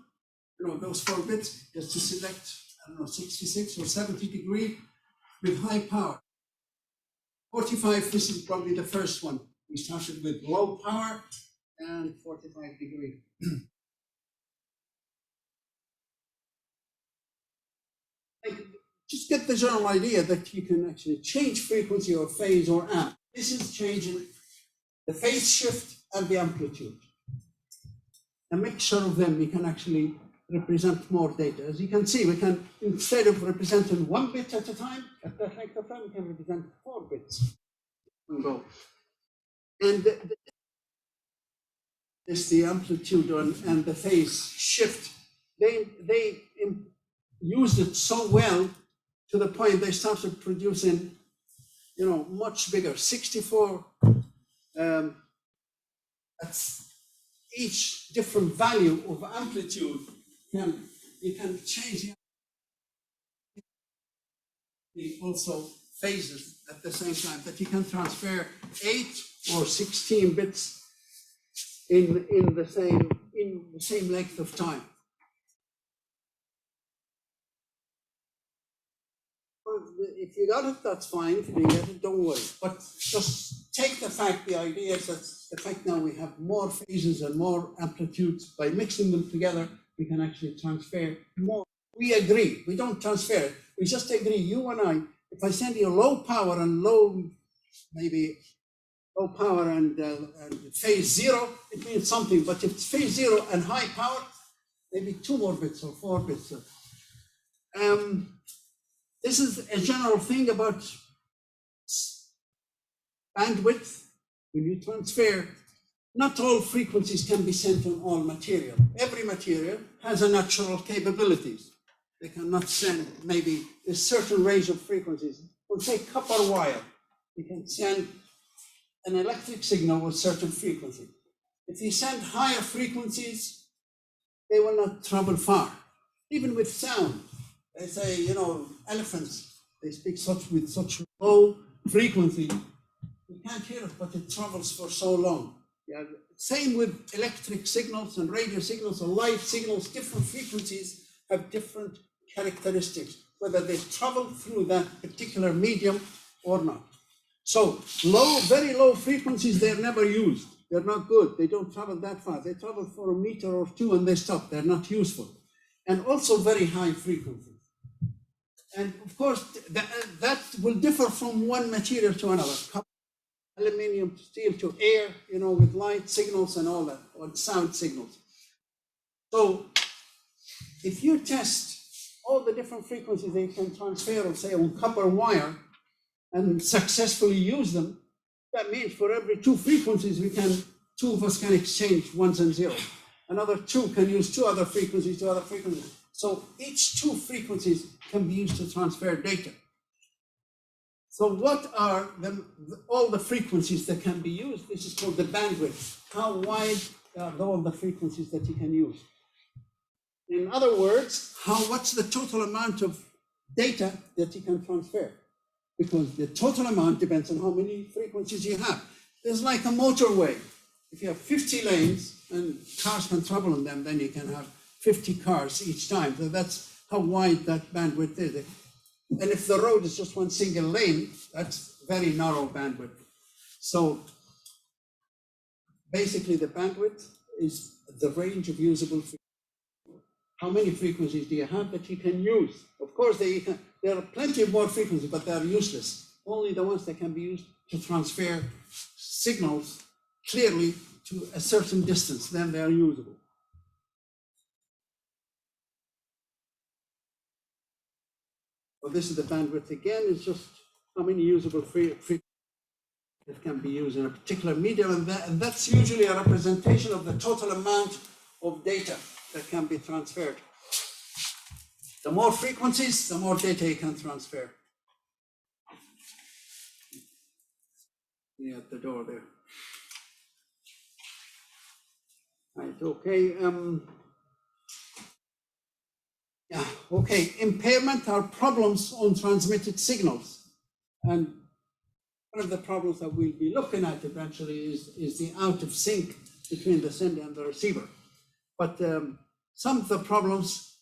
you know, those 4 bits, just to select, I don't know, 66 or 70 degree with high power. 45, this is probably the first one. We started with low power and 45 degree. Just get the general idea that you can actually change frequency or phase or amp. This is changing the phase shift and the amplitude. A mixture of them, we can actually represent more data. As you can see, we can, instead of representing 1 bit at a time, at that length of time, we can represent 4 bits. And the amplitude and the phase shift, they used it so well to the point they started producing, much bigger, 64, that's each different value of amplitude, you can change also phases at the same time, that you can transfer 8 or 16 bits in the same length of time. If you got it, that's fine. If you didn't get it, don't worry. But just take the idea is that the fact now we have more phases and more amplitudes. By mixing them together, we can actually transfer more. We agree. We don't transfer it. We just agree, you and I, if I send you low power and phase 0, it means something. But if it's phase 0 and high power, maybe 2 more bits or 4 bits. This is a general thing about bandwidth. When you transfer, not all frequencies can be sent on all material. Every material has a natural capabilities. They cannot send maybe a certain range of frequencies. We'll say copper wire. You can send an electric signal with certain frequency. If you send higher frequencies, they will not travel far. Even with sound. They say, elephants, they speak with such low frequency, you can't hear it, but it travels for so long. Yeah. Same with electric signals and radio signals or light signals, different frequencies have different characteristics, whether they travel through that particular medium or not. So very low frequencies, they're never used. They're not good. They don't travel that far. They travel for a meter or 2 and they stop. They're not useful. And also very high frequencies. And of course, that will differ from one material to another. Aluminium, steel to air, with light signals and all that, or sound signals. So if you test all the different frequencies they can transfer, say, on copper wire, and successfully use them, that means for every 2 frequencies, 2 of us can exchange ones and zeros. Another 2 can use 2 other frequencies to other frequencies. So each 2 frequencies can be used to transfer data. So what are all the frequencies that can be used? This is called the bandwidth. How wide are all the frequencies that you can use? In other words, what's the total amount of data that you can transfer? Because the total amount depends on how many frequencies you have. There's like a motorway. If you have 50 lanes and cars can travel on them, then you can have 50 cars each time. So that's how wide that bandwidth is. And if the road is just one single lane, that's very narrow bandwidth. So basically the bandwidth is the range of usable frequencies. How many frequencies do you have that you can use? Of course, there are plenty of more frequencies, but they are useless. Only the ones that can be used to transfer signals clearly to a certain distance, then they are usable. Well, this is the bandwidth again. It's just how many usable frequencies that can be used in a particular medium, and that's usually a representation of the total amount of data that can be transferred. The more frequencies, the more data you can transfer. Yeah, at the door there. Right, okay. Impairment are problems on transmitted signals. And one of the problems that we'll be looking at eventually is the out of sync between the sender and the receiver. But some of the problems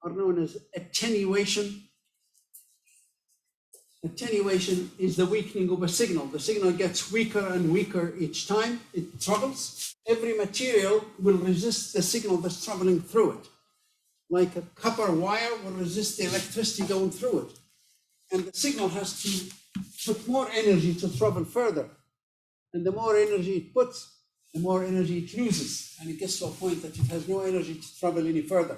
are known as attenuation. Attenuation is the weakening of a signal. The signal gets weaker and weaker each time it travels. Every material will resist the signal that's traveling through it. Like a copper wire will resist the electricity going through it. And the signal has to put more energy to travel further. And the more energy it puts, the more energy it loses. And it gets to a point that it has no energy to travel any further.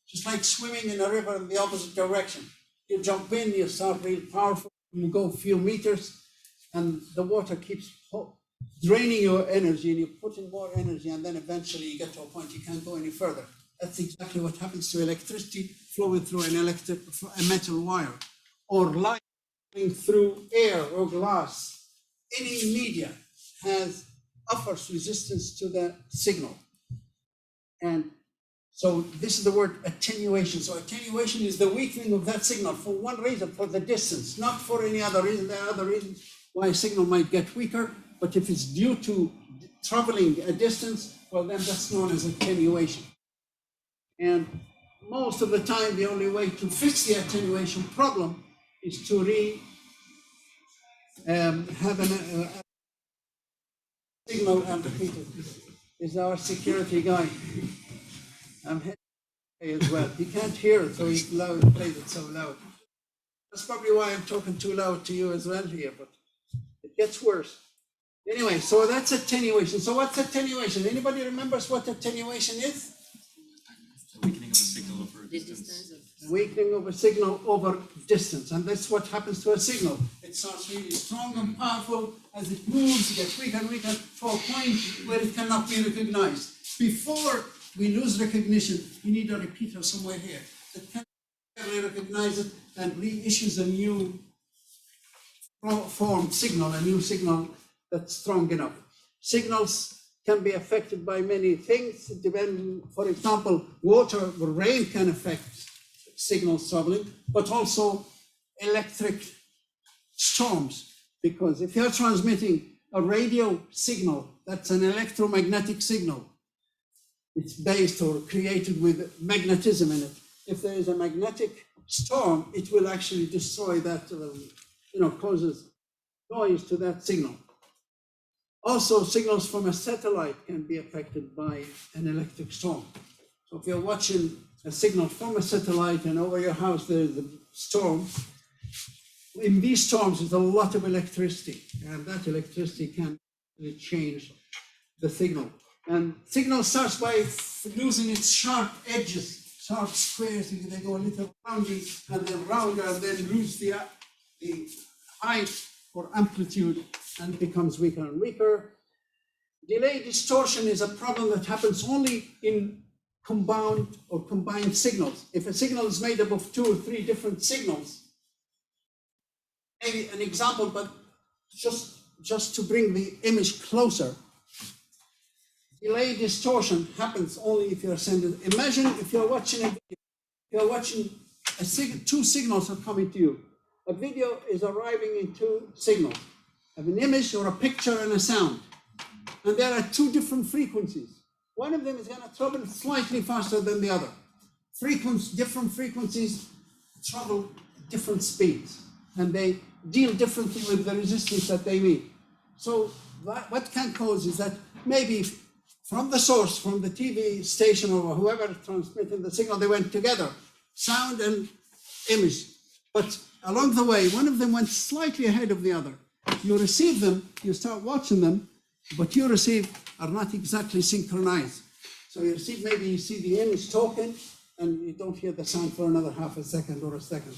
Just like swimming in a river in the opposite direction. You jump in, you start real powerful, you go a few meters, and the water keeps draining your energy, and you put in more energy, and then eventually you get to a point you can't go any further. That's exactly what happens to electricity flowing through a metal wire. or light through air or glass, any media offers resistance to the signal. And so this is the word attenuation. So attenuation is the weakening of that signal for one reason, for the distance, not for any other reason. There are other reasons why a signal might get weaker, but if it's due to traveling a distance, well, then that's known as attenuation. And most of the time, the only way to fix the attenuation problem is to have a signal amplifier. Is our security guy. I'm as well. He can't hear it, so he's loud, plays it so loud. That's probably why I'm talking too loud to you as well here, but it gets worse. Anyway, so that's attenuation. So what's attenuation? Anybody remembers what attenuation is? Weakening of a signal over a distance. Weakening of a signal over distance. And that's what happens to a signal. It starts really strong and powerful. As it moves, it gets weaker and weaker to a point where it cannot be recognized. Before we lose recognition, we need a repeater somewhere here that can recognize it and reissues a new formed signal, a new signal that's strong enough. Signals can be affected by many things, depending, for example, water or rain can affect signals traveling, but also electric storms, because if you're transmitting a radio signal, that's an electromagnetic signal. It's based or created with magnetism in it. If there is a magnetic storm, it will actually destroy that, causes noise to that signal. Also, signals from a satellite can be affected by an electric storm. So if you're watching a signal from a satellite and over your house there's a storm, in these storms there's a lot of electricity, and that electricity can really change the signal. And signal starts by losing its sharp edges, sharp squares. They go a little roundy and then rounder, and then lose the height or amplitude and becomes weaker and weaker. Delay distortion is a problem that happens only in combined signals. If a signal is made up of 2 or 3 different signals, maybe an example, but just to bring the image closer. Delay distortion happens only if you're sending. Imagine if you're watching a video, you're watching two signals are coming to you. A video is arriving in 2 signals, of an image or a picture and a sound. And there are 2 different frequencies. One of them is going to travel slightly faster than the other. Different frequencies travel different speeds, and they deal differently with the resistance that they meet. So what can cause is that maybe from the source, from the TV station or whoever is transmitting the signal, they went together, sound and image. But along the way, one of them went slightly ahead of the other. You receive them, you start watching them, but you receive are not exactly synchronized. So you receive, maybe you see the image talking and you don't hear the sound for another half a second or a second.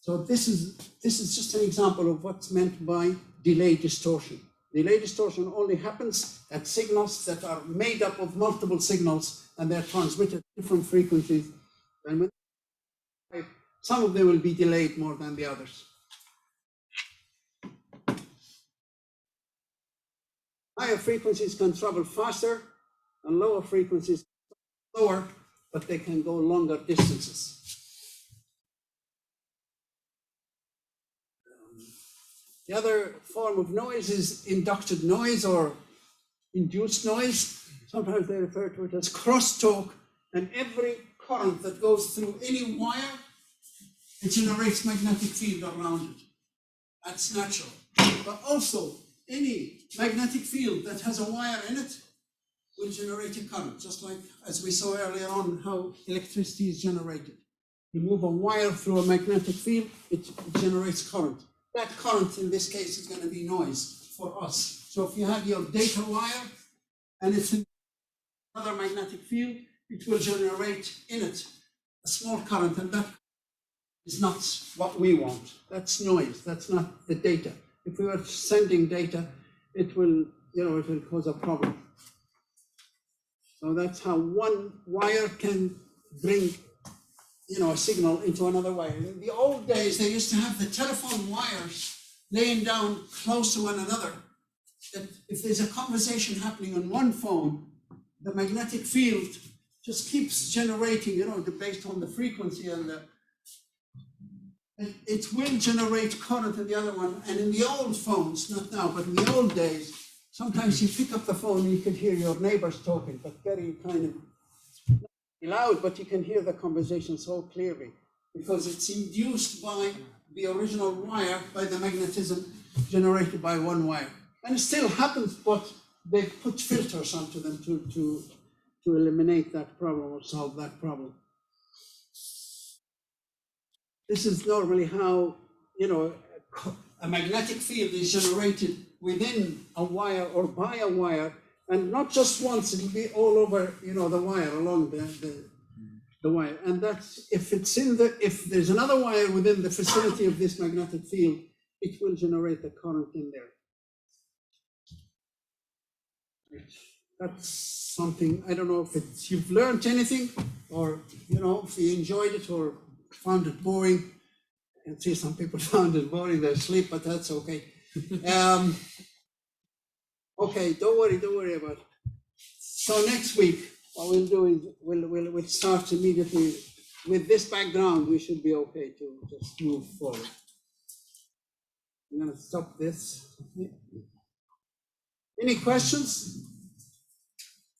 So this is just an example of what's meant by delay distortion. Delay distortion only happens at signals that are made up of multiple signals and they're transmitted at different frequencies. And when some of them will be delayed more than the others. Higher frequencies can travel faster and lower frequencies slower, but they can go longer distances. The other form of noise is inducted noise or induced noise. Sometimes they refer to it as crosstalk, and every current that goes through any wire, it generates magnetic field around it. That's natural. But also, any magnetic field that has a wire in it will generate a current, just like as we saw earlier on how electricity is generated. You move a wire through a magnetic field, it generates current. That current in this case is going to be noise for us. So if you have your data wire and it's in another magnetic field, it will generate in it a small current, and that is not what we want. That's noise, that's not the data. If we were sending data, it will cause a problem. So that's how one wire can bring a signal into another wire. In the old days, they used to have the telephone wires laying down close to one another, that if there's a conversation happening on one phone, the magnetic field just keeps generating, based on the frequency and it will generate current in the other one. And in the old phones, not now, but in the old days, sometimes you pick up the phone and you could hear your neighbors talking, but very kind of loud, but you can hear the conversation so clearly because it's induced by the original wire, by the magnetism generated by one wire. And it still happens, but they put filters onto them to eliminate that problem or solve that problem. This is normally how, a magnetic field is generated within a wire or by a wire, and not just once, it'll be all over, the wire, along the wire. And that's, if there's another wire within the vicinity of this magnetic field, it will generate the current in there. That's something, I don't know if you've learned anything, or, if you enjoyed it or found it boring. I can see some people found it boring, they're asleep, but that's okay. Okay, don't worry about it. So next week, what we'll do is we'll start immediately with this background. We should be okay to just move forward. I'm going to stop this. Any questions?